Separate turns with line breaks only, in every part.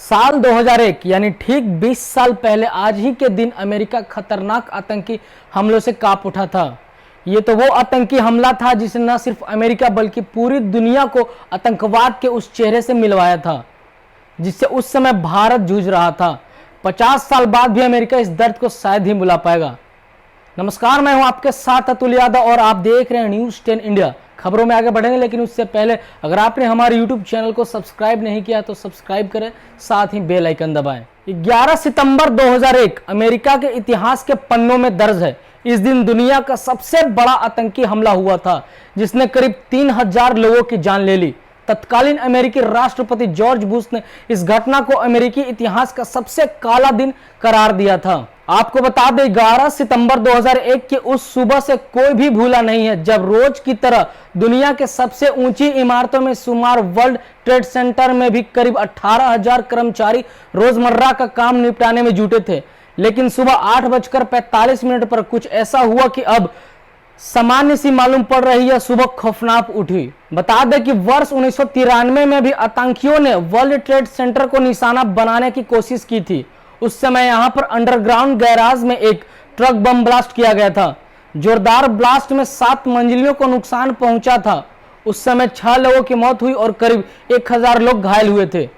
साल 2001 यानी ठीक 20 साल पहले आज ही के दिन अमेरिका खतरनाक आतंकी हमलों से कांप उठा था। ये तो वो आतंकी हमला था जिसने न सिर्फ अमेरिका बल्कि पूरी दुनिया को आतंकवाद के उस चेहरे से मिलवाया था जिससे उस समय भारत जूझ रहा था। 50 साल बाद भी अमेरिका इस दर्द को शायद ही भुला पाएगा। नमस्कार, मैं हूं आपके साथ अतुल यादव और आप देख रहे हैं न्यूज़ 10 इंडिया। खबरों में आगे बढ़ेंगे, लेकिन उससे पहले अगर आपने हमारे यूट्यूब चैनल को सब्सक्राइब नहीं किया तो सब्सक्राइब करें, साथ ही बेल आइकन दबाएं। 11 सितंबर 2001 अमेरिका के इतिहास के पन्नों में दर्ज है। इस दिन दुनिया का सबसे बड़ा आतंकी हमला हुआ था जिसने करीब 3000 लोगों की जान ले ली। तत्कालीन अमेरिकी राष्ट्रपति जॉर्ज बुश ने इस घटना को अमेरिकी इतिहास का सबसे काला दिन करार दिया था। आपको बता दें, 11 सितंबर 2001 की उस सुबह से कोई भी भूला नहीं है जब रोज की तरह दुनिया के सबसे ऊंची इमारतों में शुमार वर्ल्ड ट्रेड सेंटर में भी करीब 18,000 कर्मचारी रोजमर्रा का काम निपटाने में जुटे थे। लेकिन सुबह 8:45 पर कुछ ऐसा हुआ कि अब सामान्य सी मालूम पड़ रही है सुबह खौफनाक उठी। बता दें कि वर्ष 1993 में भी आतंकियों ने वर्ल्ड ट्रेड सेंटर को निशाना बनाने की कोशिश की थी। उस समय यहां पर अंडरग्राउंड गैराज में एक ट्रक बम ब्लास्ट किया गया था। जोरदार ब्लास्ट में 7 मंजिलियों को नुकसान पहुंचा था। उस समय 6 लोगों की मौत हुई और करीब 1000 लोग घायल हुए थे,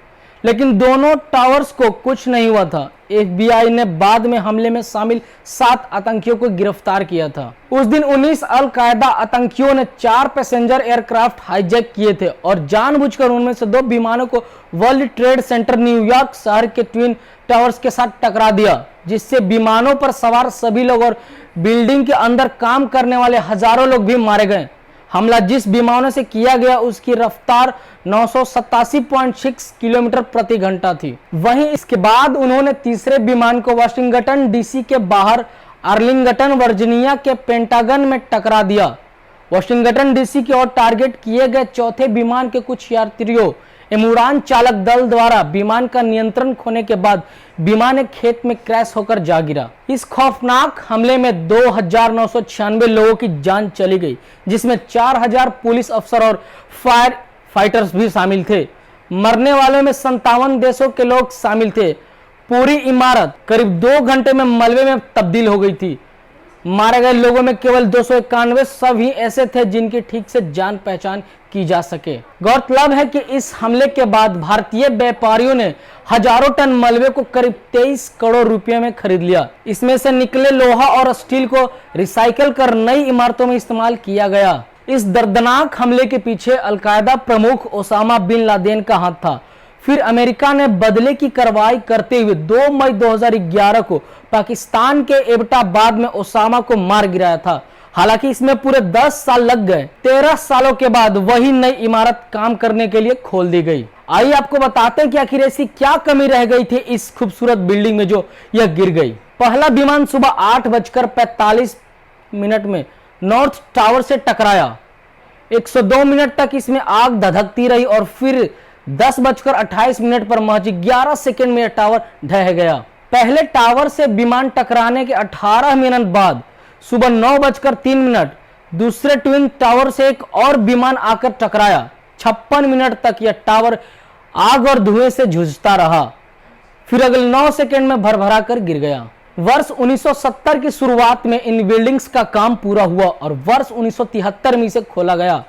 लेकिन दोनों टावर्स को कुछ नहीं हुआ था। FBI ने बाद में हमले में शामिल 7 आतंकियों को गिरफ्तार किया था। उस दिन 19 अल-कायदा आतंकियों ने 4 पैसेंजर एयरक्राफ्ट हाईजैक किए थे और जानबूझकर उनमें से 2 विमानों को वर्ल्ड ट्रेड सेंटर न्यूयॉर्क शहर के ट्विन टावर्स के साथ टकरा दिया, जिससे विमानों पर सवार सभी लोग और बिल्डिंग के अंदर काम करने वाले हजारों लोग भी मारे गए। हमला जिस विमानों से किया गया उसकी रफ्तार 987.6 किलोमीटर प्रति घंटा थी। वहीं इसके बाद उन्होंने तीसरे विमान को वाशिंगटन DC के बाहर आर्लिंगटन वर्जीनिया के पेंटागन में टकरा दिया। वाशिंगटन DC की ओर टारगेट किए गए चौथे विमान के कुछ यात्रियों एवं उड़ान चालक दल द्वारा विमान का नियंत्रण खोने के बाद विमान एक खेत में क्रैश होकर जा गिरा। इस खौफनाक हमले में 2996 लोगों की जान चली गई, जिसमें 4000 पुलिस अफसर और फायर फाइटर्स भी शामिल थे। मरने वालों में 57 देशों के लोग शामिल थे। पूरी इमारत करीब 2 घंटे में मलबे में तब्दील हो गई थी। मारे गए लोगों में केवल 291 सब ही ऐसे थे जिनकी ठीक से जान पहचान की जा सके। गौरतलब है कि इस हमले के बाद भारतीय व्यापारियों ने हजारों टन मलबे को करीब 23 करोड़ रुपए में खरीद लिया। इसमें से निकले लोहा और स्टील को रिसाइकल कर नई इमारतों में इस्तेमाल किया गया। इस दर्दनाक हमले के पीछे अलकायदा प्रमुख ओसामा बिन लादेन का हाथ था। फिर अमेरिका ने बदले की कार्रवाई करते हुए 2 मई 2011 को पाकिस्तान के एबटाबाद में ओसामा को मार गिराया था। हालांकि इसमें पूरे 10 साल लग गए। 13 सालों के बाद वही नई इमारत काम करने के लिए खोल दी गई। आइए आपको बताते हैं कि आखिर ऐसी क्या कमी रह गई थी इस खूबसूरत बिल्डिंग में जो यह गिर गई। पहला विमान सुबह 8:45 में नॉर्थ टावर से टकराया। 102 मिनट तक इसमें आग धधकती रही और फिर 10:28 पर महज 11 सेकंड में यह टावर ढह गया। पहले टावर से विमान टकराने के 18 मिनट बाद सुबह 9:03 दूसरे ट्विन टावर से एक और विमान आकर टकराया। 56 मिनट तक यह टावर आग और धुएं से जूझता रहा, फिर अगले 9 सेकंड में भरभरा कर गिर गया। वर्ष 1970 की शुरुआत में इन बिल्डिंग्स का काम पूरा हुआ और वर्ष 1973 में इसे खोला गया।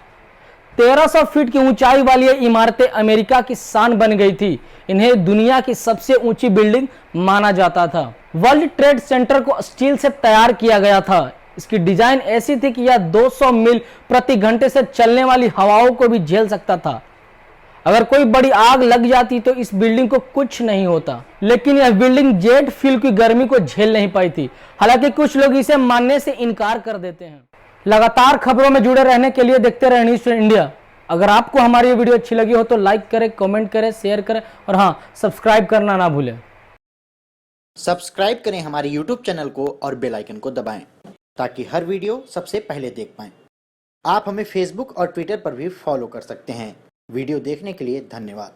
1300 फीट की ऊंचाई वाली ये इमारतें अमेरिका की शान बन गई थी। इन्हें दुनिया की सबसे ऊंची बिल्डिंग माना जाता था। वर्ल्ड ट्रेड सेंटर को स्टील से तैयार किया गया था। इसकी डिजाइन ऐसी थी कि यह 200 मील प्रति घंटे से चलने वाली हवाओं को भी झेल सकता था। अगर कोई बड़ी आग लग जाती तो इस बिल्डिंग को कुछ नहीं होता, लेकिन यह बिल्डिंग जेट फ्यूल की गर्मी को झेल नहीं पाई थी। हालांकि कुछ लोग इसे मानने से इनकार कर देते हैं। लगातार खबरों में जुड़े रहने के लिए देखते रहे न्यूज़ 10 इंडिया। अगर आपको हमारी ये वीडियो अच्छी लगी हो तो लाइक करें, कमेंट करें, शेयर करें और हाँ, सब्सक्राइब करना ना भूलें।
सब्सक्राइब करें हमारे YouTube चैनल को और बेल आइकन को दबाएं ताकि हर वीडियो सबसे पहले देख पाएं। आप हमें Facebook और Twitter पर भी फॉलो कर सकते हैं। वीडियो देखने के लिए धन्यवाद।